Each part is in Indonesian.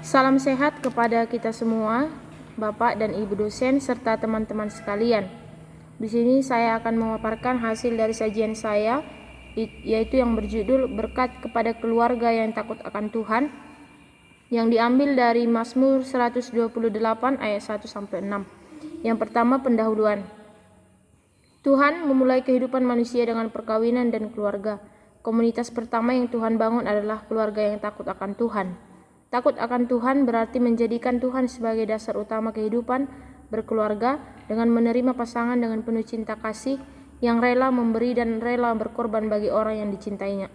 Salam sehat kepada kita semua, Bapak dan Ibu dosen serta teman-teman sekalian. Di sini saya akan memaparkan hasil dari sajian saya, yaitu yang berjudul Berkat kepada Keluarga yang Takut akan Tuhan, yang diambil dari Mazmur 128 ayat 1-6. Yang pertama, pendahuluan. Tuhan memulai kehidupan manusia dengan perkawinan dan keluarga. Komunitas pertama yang Tuhan bangun adalah keluarga yang takut akan Tuhan. Takut akan Tuhan berarti menjadikan Tuhan sebagai dasar utama kehidupan berkeluarga dengan menerima pasangan dengan penuh cinta kasih yang rela memberi dan rela berkorban bagi orang yang dicintainya.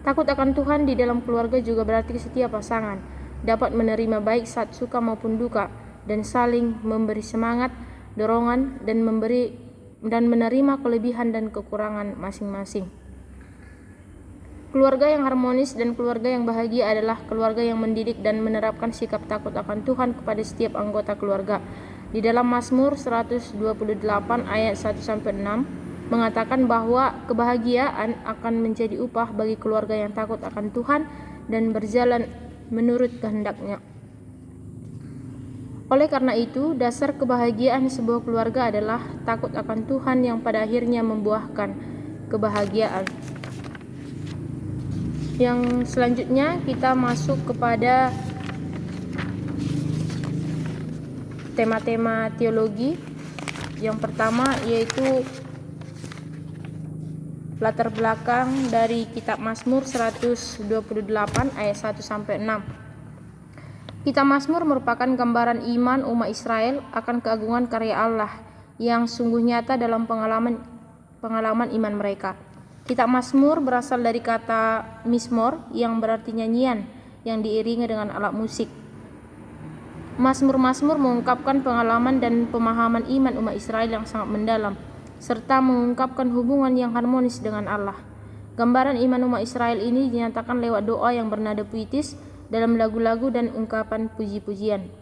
Takut akan Tuhan di dalam keluarga juga berarti setiap pasangan dapat menerima baik saat suka maupun duka dan saling memberi semangat, dorongan dan menerima kelebihan dan kekurangan masing-masing. Keluarga yang harmonis dan keluarga yang bahagia adalah keluarga yang mendidik dan menerapkan sikap takut akan Tuhan kepada setiap anggota keluarga. Di dalam Mazmur 128 ayat 1-6 mengatakan bahwa kebahagiaan akan menjadi upah bagi keluarga yang takut akan Tuhan dan berjalan menurut kehendak-Nya. Oleh karena itu, dasar kebahagiaan sebuah keluarga adalah takut akan Tuhan yang pada akhirnya membuahkan kebahagiaan. Yang selanjutnya kita masuk kepada tema-tema teologi. Yang pertama yaitu latar belakang dari kitab Mazmur 128 ayat 1-6. Kitab Mazmur merupakan gambaran iman umat Israel akan keagungan karya Allah yang sungguh nyata dalam pengalaman iman mereka. Kitab Mazmur berasal dari kata Mizmor yang berarti nyanyian yang diiringi dengan alat musik. Mazmur-mazmur mengungkapkan pengalaman dan pemahaman iman umat Israel yang sangat mendalam, serta mengungkapkan hubungan yang harmonis dengan Allah. Gambaran iman umat Israel ini dinyatakan lewat doa yang bernada puitis dalam lagu-lagu dan ungkapan puji-pujian.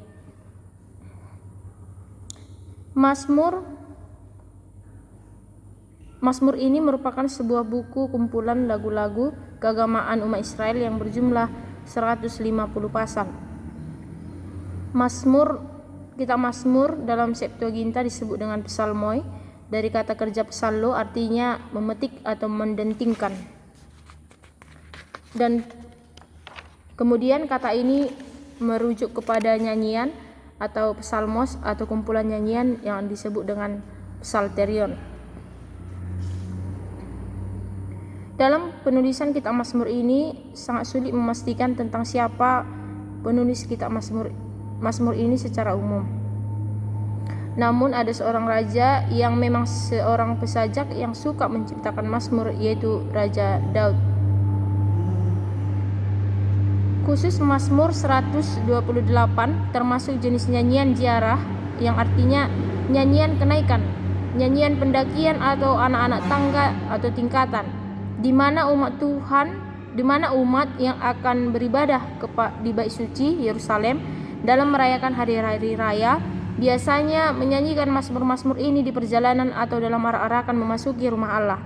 Mazmur ini merupakan sebuah buku kumpulan lagu-lagu keagamaan umat Israel yang berjumlah 150 pasal. Kitab Mazmur dalam Septuaginta disebut dengan psalmoi, dari kata kerja psallo artinya memetik atau mendentingkan. Dan kemudian kata ini merujuk kepada nyanyian atau psalmos atau kumpulan nyanyian yang disebut dengan psalterion. Dalam penulisan kitab Mazmur ini sangat sulit memastikan tentang siapa penulis kitab Mazmur ini secara umum. Namun ada seorang raja yang memang seorang pesajak yang suka menciptakan Mazmur, yaitu Raja Daud. Khusus Mazmur 128 termasuk jenis nyanyian ziarah yang artinya nyanyian kenaikan, nyanyian pendakian atau anak-anak tangga atau tingkatan, di mana umat yang akan beribadah di Bait Suci Yerusalem dalam merayakan hari-hari raya biasanya menyanyikan mazmur-mazmur ini di perjalanan atau dalam arak-arakan memasuki rumah Allah.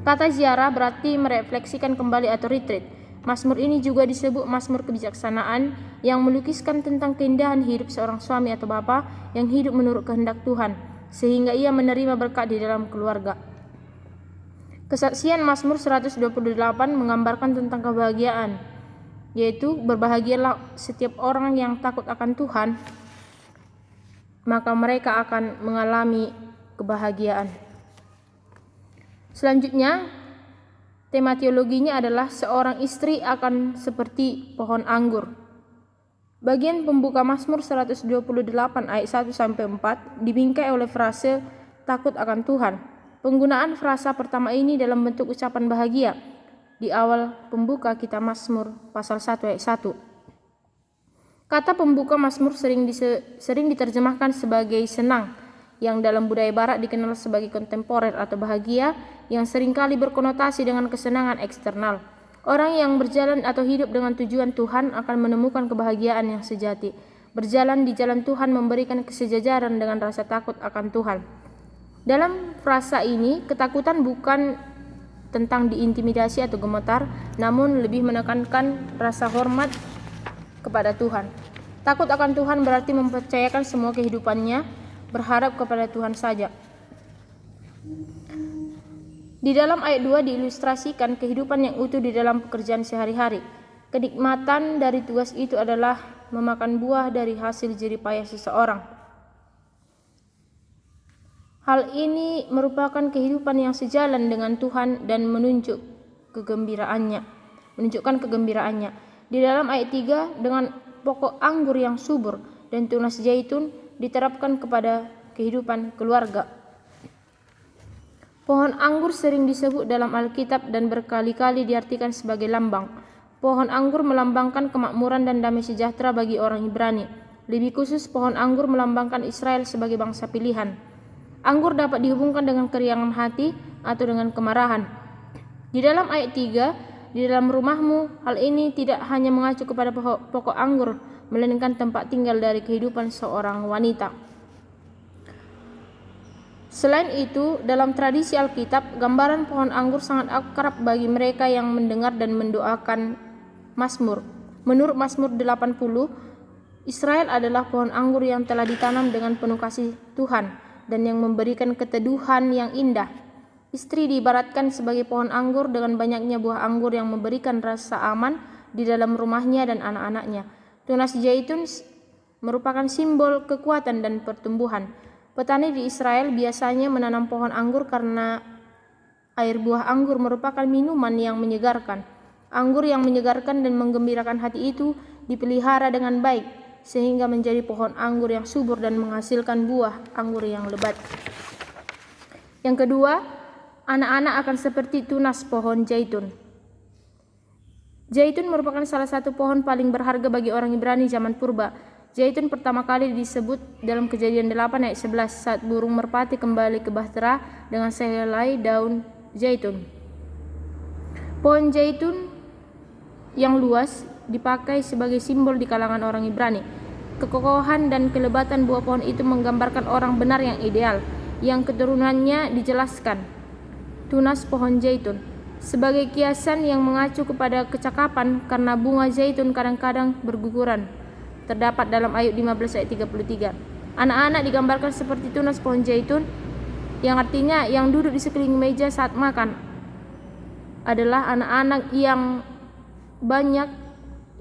Kata ziarah berarti merefleksikan kembali atau retreat. Mazmur ini juga disebut mazmur kebijaksanaan yang melukiskan tentang keindahan hidup seorang suami atau bapa yang hidup menurut kehendak Tuhan sehingga ia menerima berkat di dalam keluarga. Kesaksian Mazmur 128 menggambarkan tentang kebahagiaan, yaitu berbahagialah setiap orang yang takut akan Tuhan, maka mereka akan mengalami kebahagiaan. Selanjutnya, tema teologinya adalah seorang istri akan seperti pohon anggur. Bagian pembuka Mazmur 128 ayat 1-4 dibingkai oleh frase takut akan Tuhan. Penggunaan frasa pertama ini dalam bentuk ucapan bahagia di awal pembuka kitab Mazmur pasal 1 ayat 1. Kata pembuka Mazmur sering diterjemahkan sebagai senang, yang dalam budaya barat dikenal sebagai kontemporer atau bahagia, yang seringkali berkonotasi dengan kesenangan eksternal. Orang yang berjalan atau hidup dengan tujuan Tuhan akan menemukan kebahagiaan yang sejati. Berjalan di jalan Tuhan memberikan kesejajaran dengan rasa takut akan Tuhan. Dalam frasa ini, ketakutan bukan tentang diintimidasi atau gemetar, namun lebih menekankan rasa hormat kepada Tuhan. Takut akan Tuhan berarti mempercayakan semua kehidupannya, berharap kepada Tuhan saja. Di dalam ayat 2 diilustrasikan kehidupan yang utuh di dalam pekerjaan sehari-hari. Kenikmatan dari tugas itu adalah memakan buah dari hasil jerih payah seseorang. Hal ini merupakan kehidupan yang sejalan dengan Tuhan dan menunjukkan kegembiraannya. Di dalam ayat 3, dengan pokok anggur yang subur dan tunas zaitun diterapkan kepada kehidupan keluarga. Pohon anggur sering disebut dalam Alkitab dan berkali-kali diartikan sebagai lambang. Pohon anggur melambangkan kemakmuran dan damai sejahtera bagi orang Ibrani. Lebih khusus, pohon anggur melambangkan Israel sebagai bangsa pilihan. Anggur dapat dihubungkan dengan keriangan hati atau dengan kemarahan. Di dalam ayat 3, di dalam rumahmu, hal ini tidak hanya mengacu kepada pokok anggur, melainkan tempat tinggal dari kehidupan seorang wanita. Selain itu, dalam tradisi Alkitab, gambaran pohon anggur sangat akrab bagi mereka yang mendengar dan mendoakan Mazmur. Menurut Mazmur 80, Israel adalah pohon anggur yang telah ditanam dengan penuh kasih Tuhan dan yang memberikan keteduhan yang indah. Istri diibaratkan sebagai pohon anggur dengan banyaknya buah anggur yang memberikan rasa aman di dalam rumahnya dan anak-anaknya. Tunas zaitun merupakan simbol kekuatan dan pertumbuhan. Petani di Israel biasanya menanam pohon anggur karena air buah anggur merupakan minuman yang menyegarkan. Anggur yang menyegarkan dan menggembirakan hati itu dipelihara dengan baik, sehingga menjadi pohon anggur yang subur dan menghasilkan buah anggur yang lebat. Yang kedua, anak-anak akan seperti tunas pohon zaitun. Zaitun merupakan salah satu pohon paling berharga bagi orang Ibrani zaman purba. Zaitun pertama kali disebut dalam Kejadian 8 ayat 11 saat burung merpati kembali ke bahtera dengan sehelai daun zaitun. Pohon zaitun yang luas dipakai sebagai simbol di kalangan orang Ibrani. Kekokohan dan kelebatan buah pohon itu menggambarkan orang benar yang ideal, yang keturunannya dijelaskan. Tunas pohon zaitun sebagai kiasan yang mengacu kepada kecakapan karena bunga zaitun kadang-kadang berguguran. Terdapat dalam Ayub 15 ayat 33. Anak-anak digambarkan seperti tunas pohon zaitun, yang artinya yang duduk di sekeliling meja saat makan adalah anak-anak yang banyak.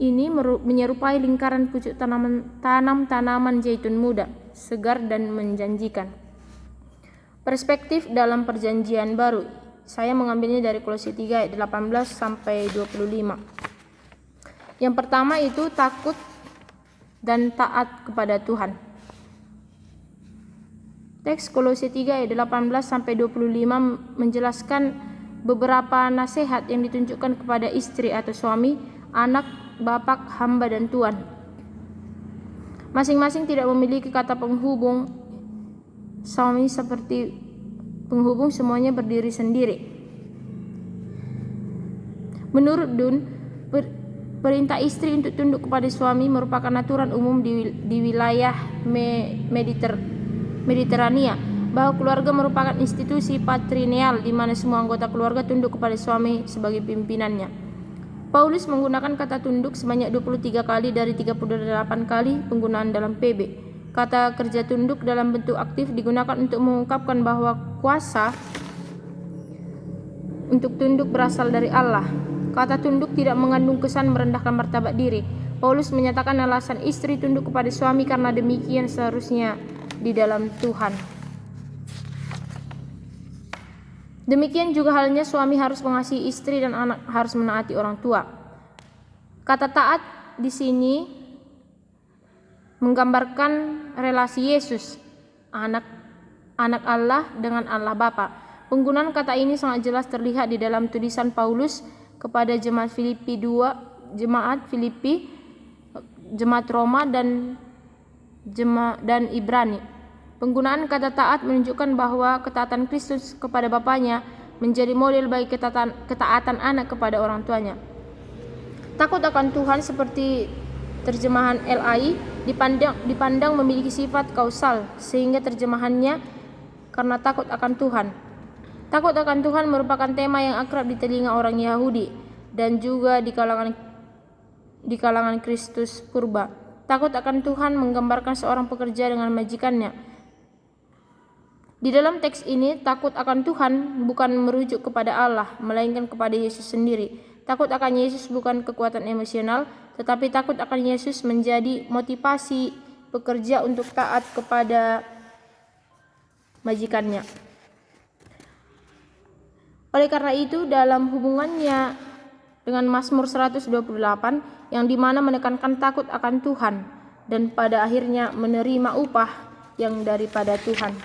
Ini menyerupai lingkaran pucuk tanaman zaitun muda, segar dan menjanjikan. Perspektif dalam Perjanjian Baru. Saya mengambilnya dari Kolose 3 ayat 18 sampai 25. Yang pertama itu takut dan taat kepada Tuhan. Teks Kolose 3 ayat 18 sampai 25 menjelaskan beberapa nasihat yang ditunjukkan kepada istri atau suami, anak, bapak, hamba dan tuan. Masing-masing tidak memiliki kata penghubung. Suami seperti penghubung, semuanya berdiri sendiri. Menurut Dunn, perintah istri untuk tunduk kepada suami merupakan aturan umum di wilayah Mediterania, bahwa keluarga merupakan institusi patrilineal di mana semua anggota keluarga tunduk kepada suami sebagai pimpinannya. Paulus menggunakan kata tunduk sebanyak 23 kali dari 38 kali penggunaan dalam PB. Kata kerja tunduk dalam bentuk aktif digunakan untuk mengungkapkan bahwa kuasa untuk tunduk berasal dari Allah. Kata tunduk tidak mengandung kesan merendahkan martabat diri. Paulus menyatakan alasan istri tunduk kepada suami karena demikian seharusnya di dalam Tuhan. Demikian juga halnya suami harus mengasihi istri dan anak harus menaati orang tua. Kata taat di sini menggambarkan relasi Yesus, anak Allah dengan Allah Bapa. Penggunaan kata ini sangat jelas terlihat di dalam tulisan Paulus kepada jemaat Filipi 2, jemaat Roma dan Ibrani. Penggunaan kata taat menunjukkan bahwa ketaatan Kristus kepada Bapanya menjadi model bagi ketaatan anak kepada orang tuanya. Takut akan Tuhan seperti terjemahan LAI dipandang memiliki sifat kausal, sehingga terjemahannya karena takut akan Tuhan. Takut akan Tuhan merupakan tema yang akrab di telinga orang Yahudi dan juga di kalangan di kalangan Kristus purba. Takut akan Tuhan menggambarkan seorang pekerja dengan majikannya. Di dalam teks ini, takut akan Tuhan bukan merujuk kepada Allah, melainkan kepada Yesus sendiri. Takut akan Yesus bukan kekuatan emosional, tetapi takut akan Yesus menjadi motivasi pekerja untuk taat kepada majikannya. Oleh karena itu, dalam hubungannya dengan Mazmur 128 yang dimana menekankan takut akan Tuhan dan pada akhirnya menerima upah yang daripada Tuhan.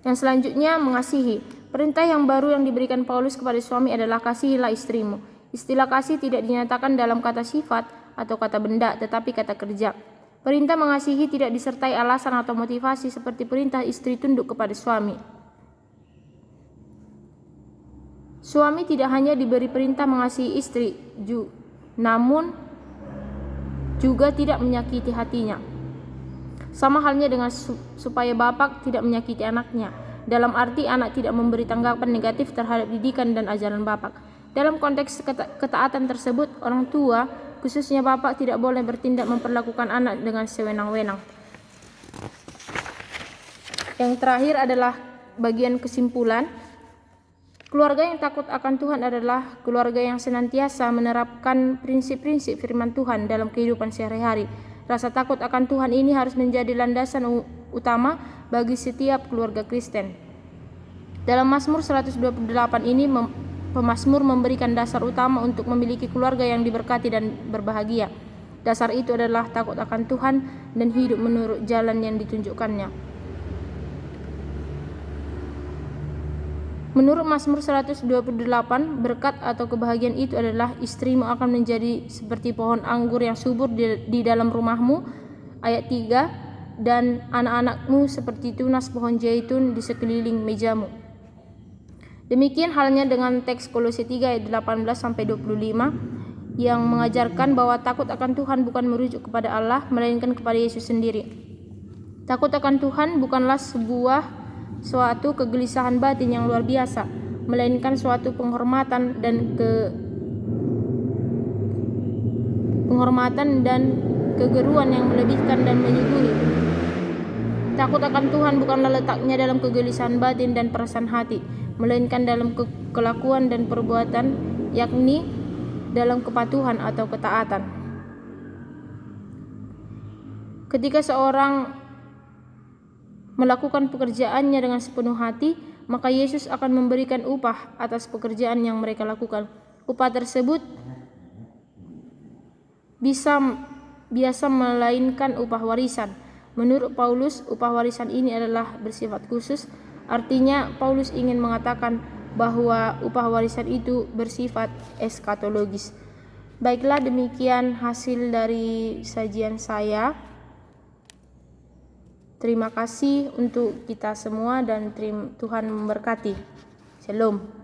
Yang selanjutnya, mengasihi. Perintah yang baru yang diberikan Paulus kepada suami adalah kasihilah istrimu. Istilah kasih tidak dinyatakan dalam kata sifat atau kata benda, tetapi kata kerja. Perintah mengasihi tidak disertai alasan atau motivasi seperti perintah istri tunduk kepada suami. Suami tidak hanya diberi perintah mengasihi istri, namun juga tidak menyakiti hatinya. Sama halnya dengan supaya bapak tidak menyakiti anaknya, dalam arti anak tidak memberi tanggapan negatif terhadap didikan dan ajaran bapak. Dalam konteks ketaatan tersebut, orang tua, khususnya bapak, tidak boleh bertindak memperlakukan anak dengan sewenang-wenang. Yang terakhir adalah bagian kesimpulan. Keluarga yang takut akan Tuhan adalah keluarga yang senantiasa menerapkan prinsip-prinsip firman Tuhan dalam kehidupan sehari-hari. Rasa takut akan Tuhan ini harus menjadi landasan utama bagi setiap keluarga Kristen. Dalam Mazmur 128 ini, pemazmur memberikan dasar utama untuk memiliki keluarga yang diberkati dan berbahagia. Dasar itu adalah takut akan Tuhan dan hidup menurut jalan yang ditunjukkannya. Menurut Mazmur 128, berkat atau kebahagiaan itu adalah istrimu akan menjadi seperti pohon anggur yang subur di dalam rumahmu, ayat 3, dan anak-anakmu seperti tunas pohon zaitun di sekeliling mejamu. Demikian halnya dengan teks Kolose 3 ayat 18-25 yang mengajarkan bahwa takut akan Tuhan bukan merujuk kepada Allah, melainkan kepada Yesus sendiri. Takut akan Tuhan bukanlah suatu kegelisahan batin yang luar biasa, melainkan suatu penghormatan dan kegeruan yang melebihkan dan menyuguhi. Takut akan Tuhan bukanlah letaknya dalam kegelisahan batin dan perasaan hati, melainkan dalam kelakuan dan perbuatan, yakni dalam kepatuhan atau ketaatan. Ketika seorang melakukan pekerjaannya dengan sepenuh hati, maka Yesus akan memberikan upah atas pekerjaan yang mereka lakukan. Upah tersebut biasa melainkan upah warisan. Menurut Paulus, upah warisan ini adalah bersifat khusus. Artinya, Paulus ingin mengatakan bahwa upah warisan itu bersifat eskatologis. Baiklah, demikian hasil dari sajian saya. Terima kasih untuk kita semua dan Tuhan memberkati. Shalom.